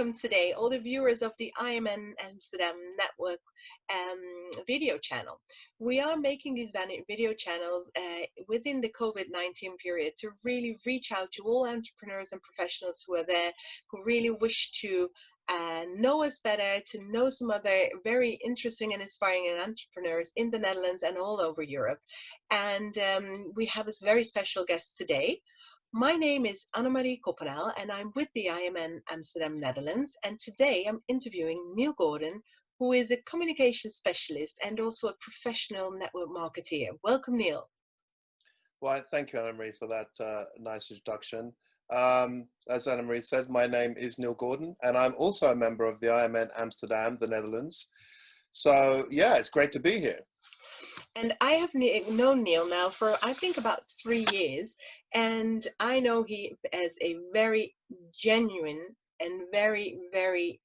welcome today all the viewers of the IMN Amsterdam Network video channel. We are making these video channels within the COVID-19 period to really reach out to all entrepreneurs and professionals who are there, who really wish to know us better, to know some other very interesting and inspiring entrepreneurs in the Netherlands and all over Europe. And we have a very special guest today. My name is Annemarie Koppenel and I'm with the IMN Amsterdam Netherlands, and today I'm interviewing Neil Gordon, who is a communication specialist and also a professional network marketeer. Welcome, Neil. Well, thank you, Annemarie, for that nice introduction. As Annemarie said, my name is Neil Gordon and I'm also a member of the IMN Amsterdam, the Netherlands. So yeah, it's great to be here. And I have known Neil now for, I think, about 3 years. And I know he as a very genuine and very, very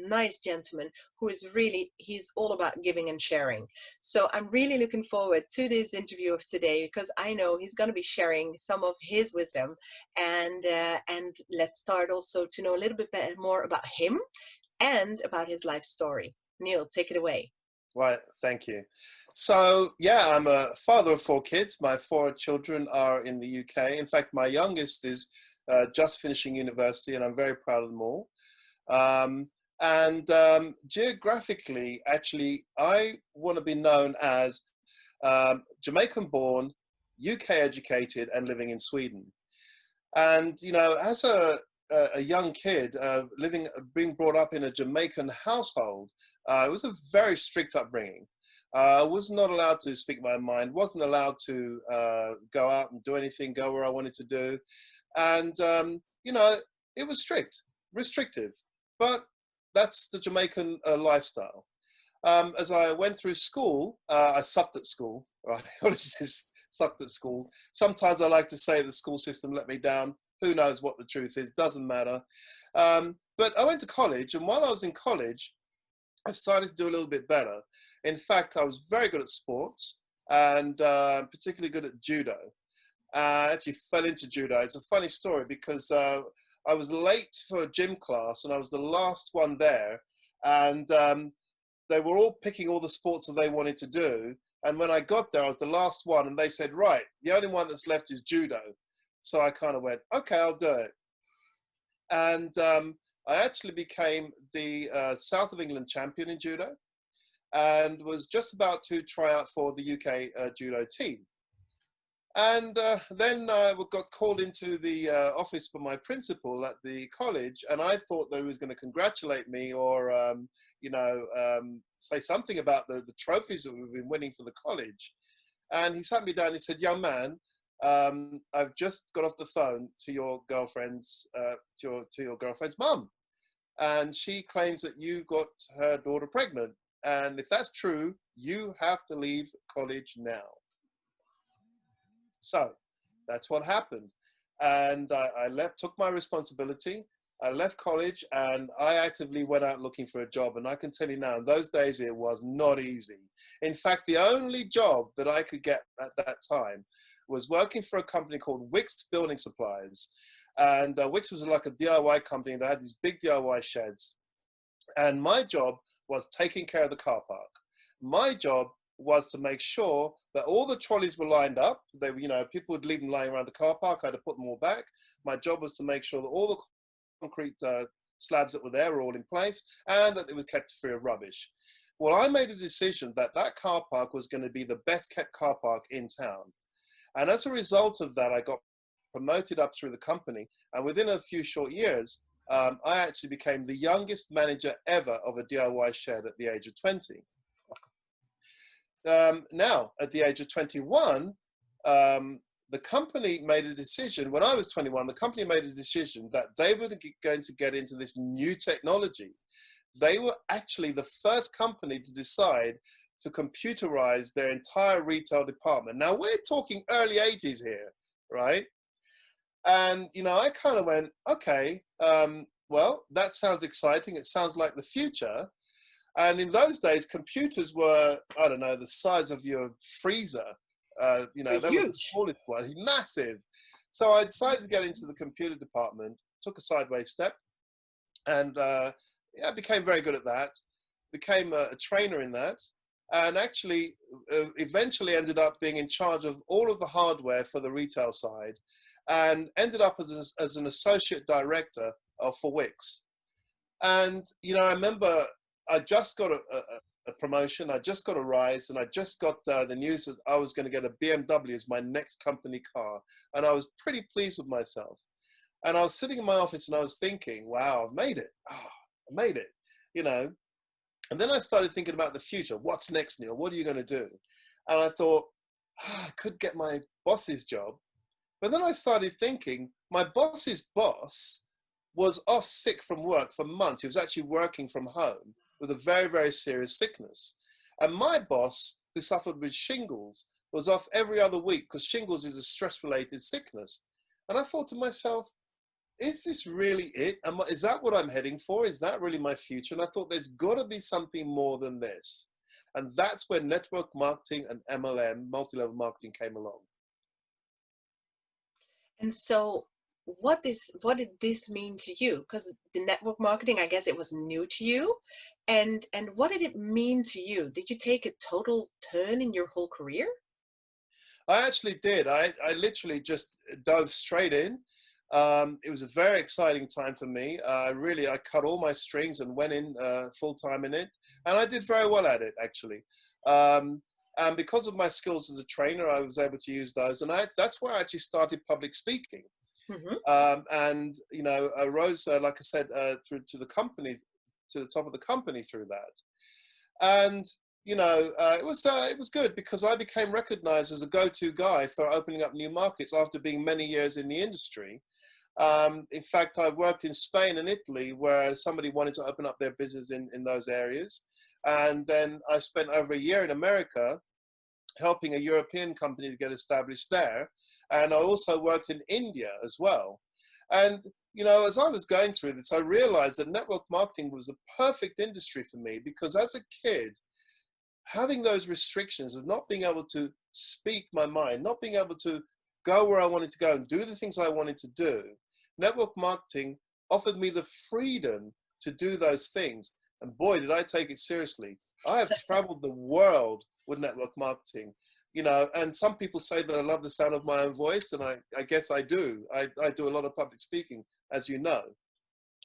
nice gentleman who is really, he's all about giving and sharing. So I'm really looking forward to this interview of today, because I know he's going to be sharing some of his wisdom. And let's start also to know a little bit more about him and about his life story. Neil, take it away. Right, thank you. So yeah, I'm a father of 4 kids. My 4 children are in the UK. In fact, my youngest is just finishing university, and I'm very proud of them all. Geographically, actually, I want to be known as Jamaican born, UK educated, and living in Sweden. And you know, as a young kid being brought up in a Jamaican household, it was a very strict upbringing. I was not allowed to speak my mind, wasn't allowed to go out and do anything, go where I wanted to do. And, you know, it was strict, restrictive, but that's the Jamaican lifestyle. As I went through school, I sucked at school, right? I just sucked at school. Sometimes I like to say the school system let me down. Who knows what the truth is, doesn't matter. But I went to college, and while I was in college, I started to do a little bit better. In fact, I was very good at sports, and particularly good at judo. I actually fell into judo. It's a funny story because I was late for a gym class, and I was the last one there. And they were all picking all the sports that they wanted to do. And when I got there, I was the last one, and they said, right, the only one that's left is judo. So I kind of went, okay, I'll do it. And I actually became the South of England champion in judo, and was just about to try out for the UK judo team. And then I got called into the office by my principal at the college, and I thought that he was going to congratulate me or, you know, say something about the trophies that we've been winning for the college. And he sat me down and he said, young man, I've just got off the phone to your girlfriend's to your girlfriend's mum, and she claims that you got her daughter pregnant, and if that's true, you have to leave college now. So that's what happened, and I took my responsibility. I left college and I actively went out looking for a job. And I can tell you now, in those days, it was not easy. In fact, the only job that I could get at that time was working for a company called Wix Building Supplies. And Wix was like a DIY company that had these big DIY sheds. And my job was taking care of the car park. My job was to make sure that all the trolleys were lined up. They were, you know, people would leave them lying around the car park. I had to put them all back. My job was to make sure that all the concrete slabs that were there were all in place, and that it was kept free of rubbish. Well, I made a decision that that car park was going to be the best kept car park in town. And as a result of that, I got promoted up through the company. And within a few short years, I actually became the youngest manager ever of a DIY shed at the age of 20. Now, at the age of 21, the company made a decision. When I was 21, the company made a decision that they were going to get into this new technology. They were actually the first company to decide to computerize their entire retail department. Now, we're talking early 80s here, right? And, you know, I kind of went, okay, well, that sounds exciting. It sounds like the future. And in those days, computers were, I don't know, the size of your freezer. You know, they were the smallest ones, massive. So I decided to get into the computer department, took a sideways step, And yeah, I became very good at that, became a trainer in that, and actually eventually ended up being in charge of all of the hardware for the retail side, and ended up as an associate director for Wix. And, you know, I remember I just got a promotion, I just got a rise, and I just got the news that I was going to get a BMW as my next company car. And I was pretty pleased with myself. And I was sitting in my office and I was thinking, wow, I've made it. Oh, I made it, you know. And then I started thinking about the future. What's next, Neil? What are you going to do? And I thought, I could get my boss's job. But then I started thinking, my boss's boss was off sick from work for months. He was actually working from home with a very, very serious sickness. And my boss, who suffered with shingles, was off every other week because shingles is a stress-related sickness. And I thought to myself, is this really it? Is that what I'm heading for? Is that really my future? And I thought there's got to be something more than this. And that's where network marketing and MLM, multi-level marketing, came along. And so what did this mean to you? Because the network marketing, I guess it was new to you. And what did it mean to you? Did you take a total turn in your whole career? I actually did. I literally just dove straight in. It was a very exciting time for me. I cut all my strings and went in full time in it. And I did very well at it, actually. And because of my skills as a trainer, I was able to use those. And that's where I actually started public speaking. And, you know, I rose, like I said, through to the company, to the top of the company through that. And, you know, it was good because I became recognized as a go-to guy for opening up new markets after being many years in the industry. In fact, I worked in Spain and Italy where somebody wanted to open up their business in those areas. And then I spent over a year in America helping a European company to get established there. And I also worked in India as well. And, you know, as I was going through this, I realized that network marketing was a perfect industry for me because as a kid, having those restrictions of not being able to speak my mind, not being able to go where I wanted to go and do the things I wanted to do, network marketing offered me the freedom to do those things. And boy, did I take it seriously. I have traveled the world with network marketing, you know, and some people say that I love the sound of my own voice, and I guess I do. I do a lot of public speaking, as you know.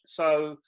So,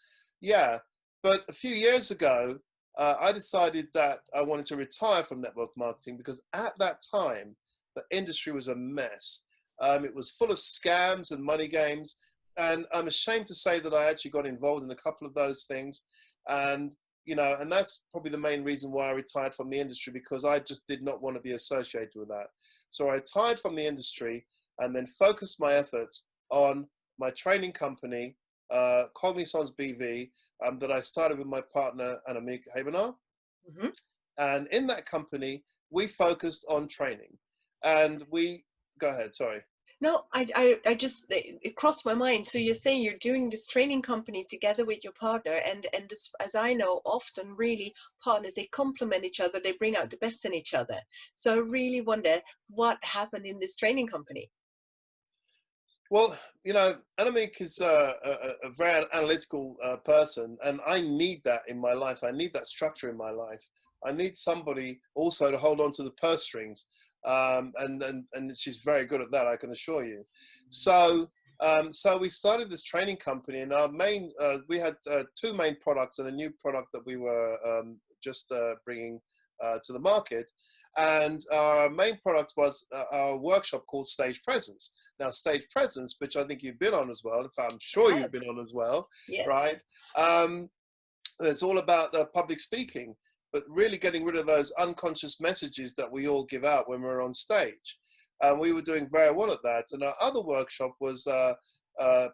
yeah, but a few years ago, I decided that I wanted to retire from network marketing because at that time, the industry was a mess. It was full of scams and money games. And I'm ashamed to say that I actually got involved in a couple of those things. And, you know, and that's probably the main reason why I retired from the industry, because I just did not want to be associated with that. So I retired from the industry and then focused my efforts on my training company, Cognizance BV, that I started with my partner, Annemiek Hebenaar. And in that company, we focused on training. And go ahead, sorry. No, I just, it crossed my mind. So you're saying you're doing this training company together with your partner, and this, as I know, often really partners, they complement each other, they bring out the best in each other. So I really wonder what happened in this training company. Well, you know, Annemiek is a very analytical person, and I need that in my life. I need that structure in my life. I need somebody also to hold on to the purse strings, and she's very good at that, I can assure you. So, so we started this training company, and our main we had two main products and a new product that we were just bringing to the market. And our main product was our workshop called Stage Presence. Now, Stage Presence, which I think you've been on as well, in fact, I'm sure you've been on as well, Yes. right? It's all about public speaking, but really getting rid of those unconscious messages that we all give out when we're on stage. And we were doing very well at that. And our other workshop was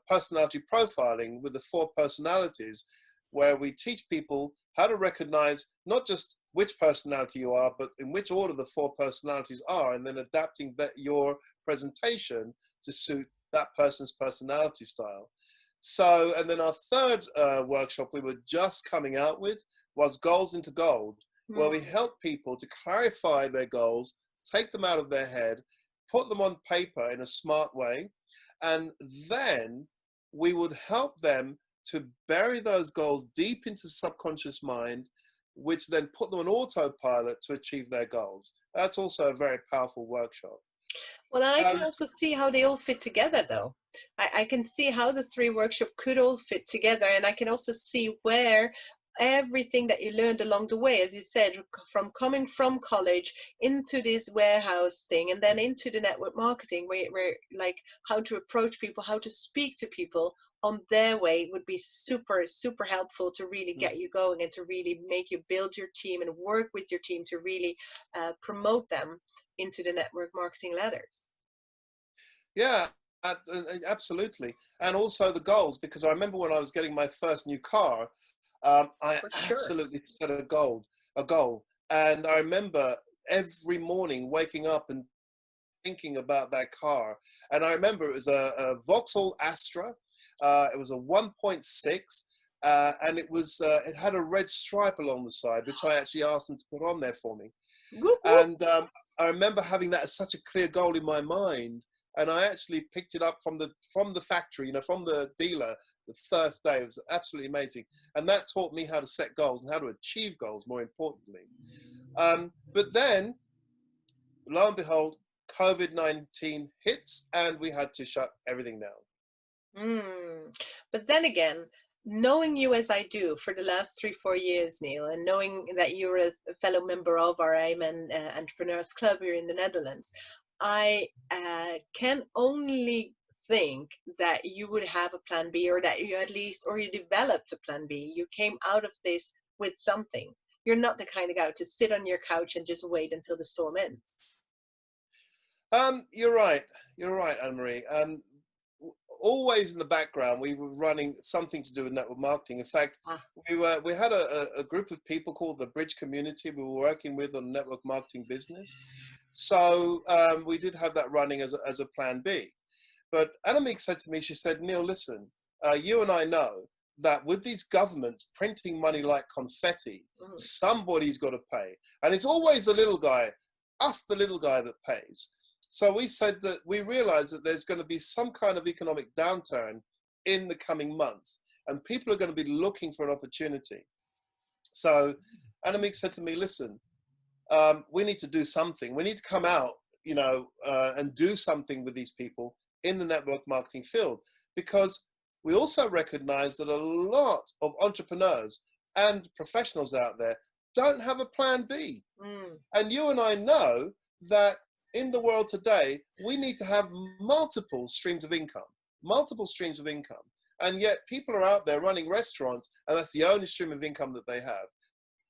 personality profiling with the 4 personalities, where we teach people how to recognize not just which personality you are, but in which order the 4 personalities are, and then adapting your presentation to suit that person's personality style. So, and then our third workshop we were just coming out with was Goals into Gold, where we help people to clarify their goals, take them out of their head, put them on paper in a smart way, and then we would help them to bury those goals deep into the subconscious mind, which then put them on autopilot to achieve their goals. That's also a very powerful workshop. Well, and I can also see how they all fit together, though. I can see how the three workshops could all fit together, and I can also see where everything that you learned along the way, as you said, from coming from college into this warehouse thing, and then into the network marketing, where like how to approach people, how to speak to people on their way would be super, super helpful to really get you going and to really make you build your team and work with your team to really promote them into the network marketing ladders. Yeah, absolutely. And also the goals, because I remember when I was getting my first new car, I absolutely set a goal. And I remember every morning waking up and thinking about that car. And I remember it was a Vauxhall Astra. It was a 1.6. And it had a red stripe along the side, which I actually asked them to put on there for me. And I remember having that as such a clear goal in my mind. And I actually picked it up from the factory, from the dealer, the first day. It was absolutely amazing. And that taught me how to set goals and how to achieve goals, more importantly. But then, lo and behold, COVID-19 hits and we had to shut everything down. But then again, knowing you as I do for the last 3-4 years, Neil, and knowing that you're a fellow member of our Amen Entrepreneurs Club here in the Netherlands, I can only think that you would have a plan B, or that you you developed a plan B. You came out of this with something. You're not the kind of guy to sit on your couch and just wait until the storm ends. You're right, Anne-Marie. Always in the background, we were running something to do with network marketing. In fact, we had a group of people called the Bridge Community we were working with on network marketing business. So we did have that running as a plan B. But Annemiek said to me, she said, Neil, listen, you and I know that with these governments printing money like confetti, somebody's got to pay. And it's always the little guy, us, the little guy, that pays. So we said that we realized that there's going to be some kind of economic downturn in the coming months, and people are going to be looking for an opportunity. So Annemiek said to me, listen, we need to do something. We need to come out, and do something with these people in the network marketing field, because we also recognize that a lot of entrepreneurs and professionals out there don't have a plan B. And you and I know that in the world today, we need to have multiple streams of income. And yet people are out there running restaurants, and that's the only stream of income that they have.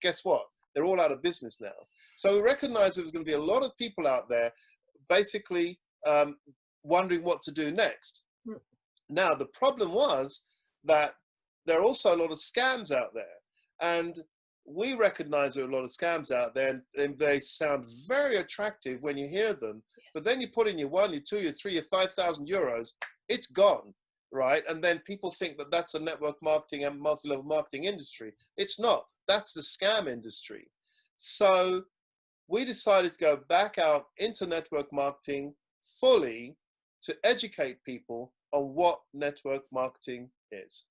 Guess what? They're all out of business now. So we recognize there was going to be a lot of people out there basically wondering what to do next. Now, the problem was that there are also a lot of scams out there. And we recognize there are a lot of scams out there, and they sound very attractive when you hear them. But then you put in your 1, your 2, your 3, your 5,000 euros, it's gone, right? And then people think that that's a network marketing and multi-level marketing industry. It's not. That's the scam industry. So we decided to go back out into network marketing fully to educate people on what network marketing is.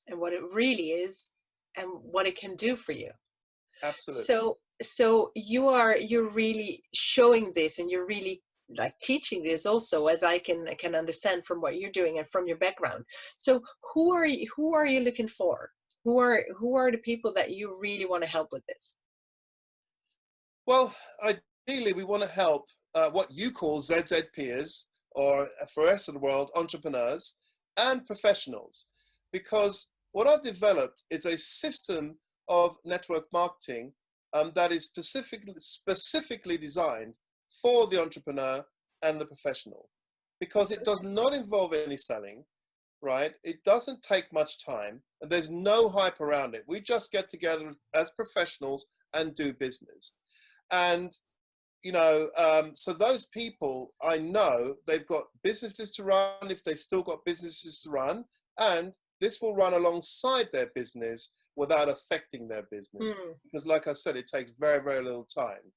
And what it really is, and what it can do for you. Absolutely. So you're really showing this, and you're really like teaching this also, as I can understand from what you're doing and from your background. So who are you looking for? Who are the people that you really want to help with this? Well, ideally, we want to help what you call ZZ peers, or for the rest of the world, entrepreneurs and professionals, because what I've developed is a system of network marketing that is specifically designed for the entrepreneur and the professional, because it does not involve any selling, right? It doesn't take much time, and there's no hype around it. We just get together as professionals and do business. And so those people, I know they've got businesses to run, if they've still got businesses to run, and this will run alongside their business without affecting their business. Because like I said, it takes very, very little time.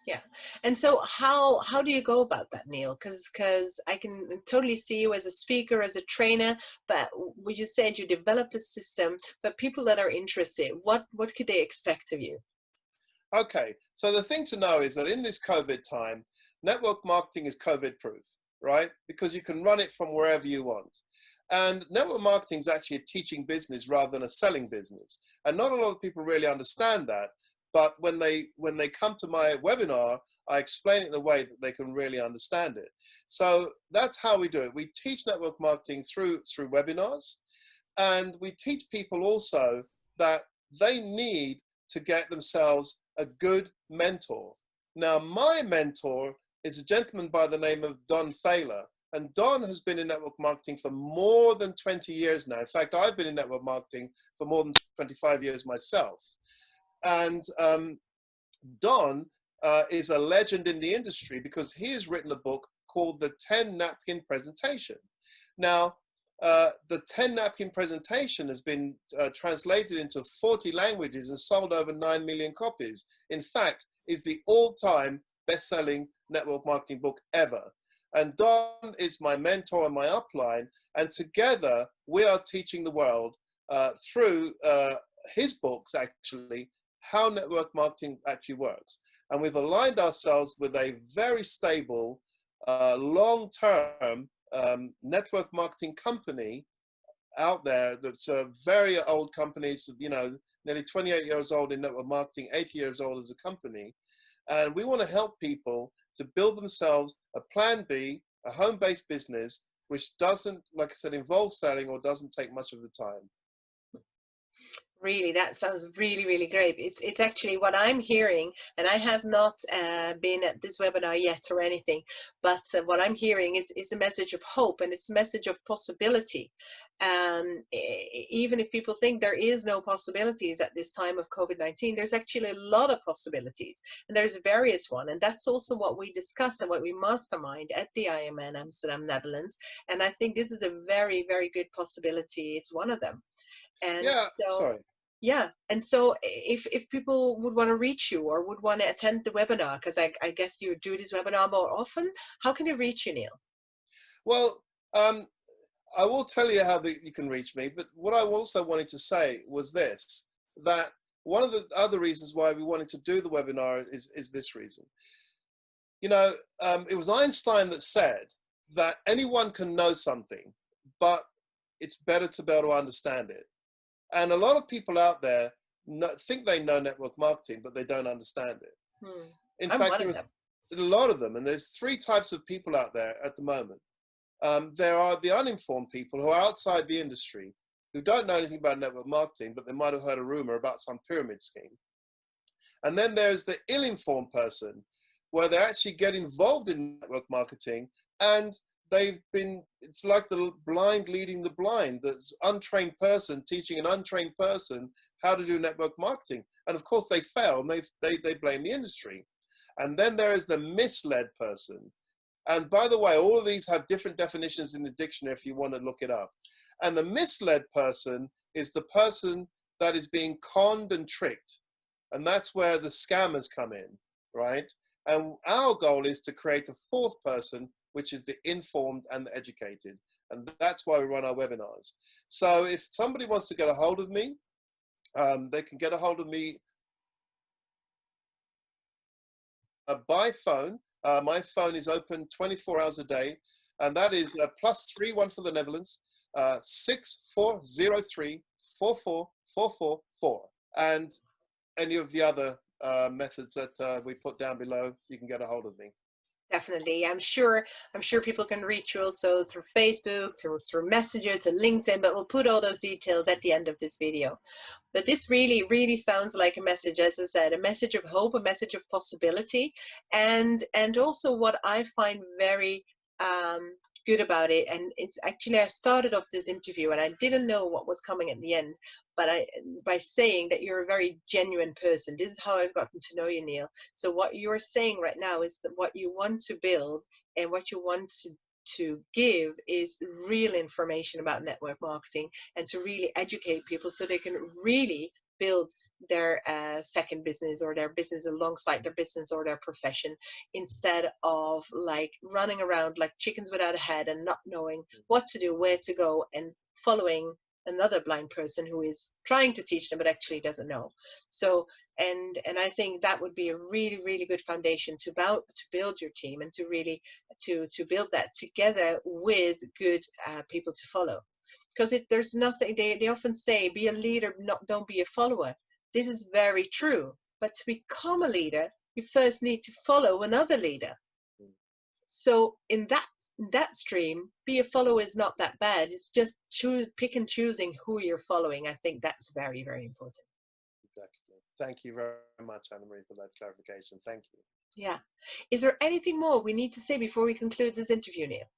Yeah. And so how do you go about that, Neil? Because I can totally see you as a speaker, as a trainer, but you said you developed a system, but people that are interested, what could they expect of you? Okay, so the thing to know is that in this COVID time, network marketing is COVID proof, right? Because you can run it from wherever you want. And network marketing is actually a teaching business rather than a selling business. And not a lot of people really understand that. But when they come to my webinar, I explain it in a way that they can really understand it. So that's how we do it. We teach network marketing through webinars, and we teach people also that they need to get themselves a good mentor. Now, my mentor is a gentleman by the name of Don Failer. And Don has been in network marketing for more than 20 years now. In fact, I've been in network marketing for more than 25 years myself. And Don is a legend in the industry because he has written a book called The 10 Napkin Presentation. Now, the 10 Napkin Presentation has been translated into 40 languages and sold over 9 million copies. In fact, is the all-time best-selling network marketing book ever. And Don is my mentor and my upline, and together we are teaching the world through his books, actually, how network marketing actually works. And we've aligned ourselves with a very stable, long-term network marketing company out there that's a very old company. It's, you know, nearly 28 years old in network marketing, 80 years old as a company. And we want to help people to build themselves a plan B, a home-based business, which doesn't, like I said, involve selling or doesn't take much of the time. Really, that sounds really, really great. It's actually what I'm hearing, and I have not been at this webinar yet or anything, but what I'm hearing is a message of hope, and it's a message of possibility. Even if people think there is no possibilities at this time of COVID-19, there's actually a lot of possibilities, and there's various one, and that's also what we discuss and what we mastermind at the IMN Amsterdam, Netherlands. And I think this is a very, very good possibility. It's one of them. And Yeah, so, sorry. yeah. And so if people would want to reach you or would want to attend the webinar, because I guess you do this webinar more often, how can they reach you, Neil? Well, I will tell you how you can reach me, but what I also wanted to say was this, that one of the other reasons why we wanted to do the webinar is this reason. You know, it was Einstein that said that anyone can know something, but it's better to be able to understand it. And a lot of people out there think they know network marketing, but they don't understand it. Hmm. In I'm fact, one there of are them. a lot of them, and there's three types of people out there at the moment. There are the uninformed people who are outside the industry, who don't know anything about network marketing, but they might have heard a rumor about some pyramid scheme. And then there's the ill-informed person, where they actually get involved in network marketing and it's like the blind leading the blind. That's untrained person teaching an untrained person how to do network marketing. And of course they fail and they blame the industry. And then there is the misled person. And by the way, all of these have different definitions in the dictionary if you want to look it up. And the misled person is the person that is being conned and tricked. And that's where the scammers come in, right? And our goal is to create a fourth person, which is the informed and the educated. And that's why we run our webinars. So if somebody wants to get a hold of me, they can get a hold of me by phone. My phone is open 24 hours a day, and that is +31 for the Netherlands, 6403 44444. And any of the other methods that we put down below, you can get a hold of me. Definitely. I'm sure people can reach you also through Facebook, through Messenger, to LinkedIn, but we'll put all those details at the end of this video. But this really, really sounds like a message, as I said, a message of hope, a message of possibility, and also what I find very good about it. And it's actually, I started off this interview and I didn't know what was coming at the end, but by saying that you're a very genuine person. This is how I've gotten to know you, Neil. So what you're saying right now is that what you want to build and what you want to give is real information about network marketing, and to really educate people so they can really build their second business or their business alongside their business or their profession, instead of like running around like chickens without a head and not knowing what to do, where to go, and following another blind person who is trying to teach them but actually doesn't know. So and I think that would be a really, really good foundation to build your team, and to really to build that together with good people to follow. Because there's nothing, they often say, be a leader, not don't be a follower. This is very true, but to become a leader, you first need to follow another leader. So in that stream, be a follower is not that bad. It's just pick and choosing who you're following. I think that's very, very important. Exactly. Thank you very much, Anna-Marie, for that clarification. Thank you. Yeah. Is there anything more we need to say before we conclude this interview, Neil?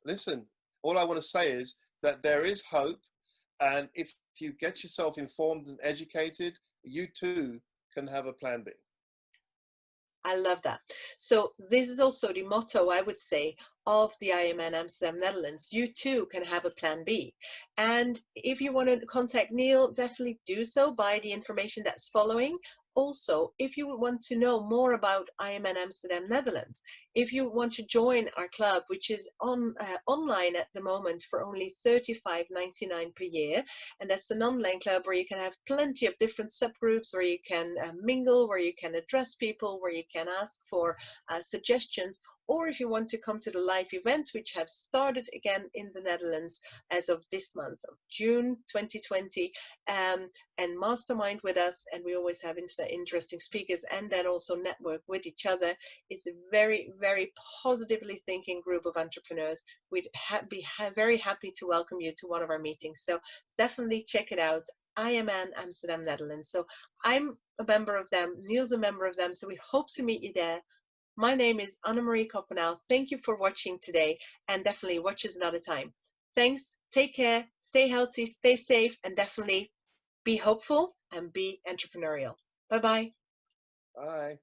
Listen, all I want to say is that there is hope, and if you get yourself informed and educated, you too can have a plan B. I love that. So this is also the motto, I would say, of the IMN Amsterdam Netherlands. You too can have a plan B. And if you want to contact Neil, definitely do so by the information that's following. Also, if you want to know more about IMN Amsterdam Netherlands, if you want to join our club, which is online at the moment for only $35.99 per year, and that's an online club where you can have plenty of different subgroups, where you can mingle, where you can address people, where you can ask for suggestions, or if you want to come to the live events, which have started again in the Netherlands as of this month of June 2020, and mastermind with us, and we always have interesting speakers, and then also network with each other. It's a very, very positively thinking group of entrepreneurs. We'd be very happy to welcome you to one of our meetings. So definitely check it out. IMN Amsterdam Netherlands. So I'm a member of them, Neil's a member of them, so we hope to meet you there. My name is Anna-Marie Koppenau. Thank you for watching today, and definitely watch us another time. Thanks, take care, stay healthy, stay safe, and definitely be hopeful and be entrepreneurial. Bye-bye. Bye.